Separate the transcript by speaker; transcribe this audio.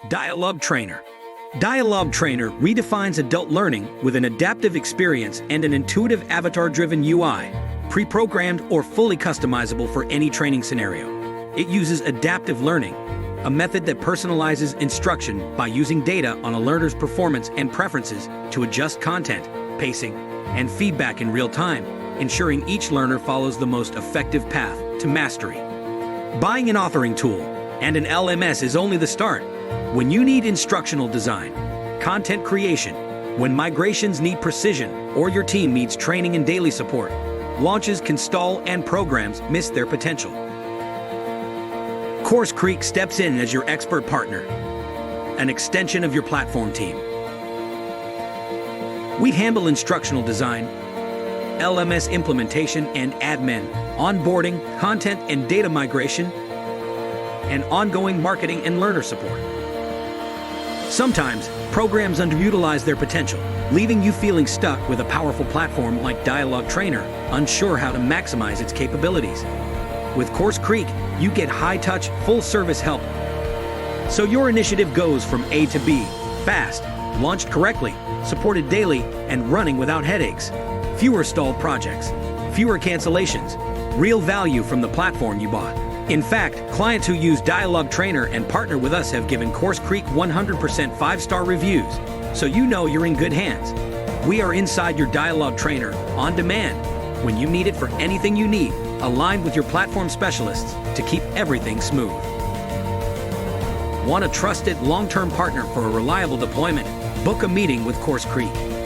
Speaker 1: Dialogue Trainer. Dialogue Trainer redefines adult learning with an adaptive experience and an intuitive avatar-driven UI, pre-programmed or fully customizable for any training scenario. It uses adaptive learning, a method that personalizes instruction by using data on a learner's performance and preferences to adjust content, pacing, and feedback in real time, ensuring each learner follows the most effective path to mastery. Buying an authoring tool and an LMS is only the start. When you need instructional design, content creation, when migrations need precision, or your team needs training and daily support, launches can stall and programs miss their potential. CourseCREEK steps in as your expert partner, an extension of your platform team. We handle instructional design, LMS implementation and admin, onboarding, content and data migration, and ongoing marketing and learner support. Sometimes, programs underutilize their potential, leaving you feeling stuck with a powerful platform like Dialogue Trainer, unsure how to maximize its capabilities. With CourseCREEK, you get high-touch, full-service help. So your initiative goes from A to B, fast, launched correctly, supported daily, and running without headaches. Fewer stalled projects, fewer cancellations, real value from the platform you bought. In fact, clients who use Dialogue Trainer and partner with us have given CourseCREEK 100% 5-star reviews, so you know you're in good hands. We are inside your Dialogue Trainer, on demand, when you need it for anything you need, aligned with your platform specialists to keep everything smooth. Want a trusted, long-term partner for a reliable deployment? Book a meeting with CourseCREEK.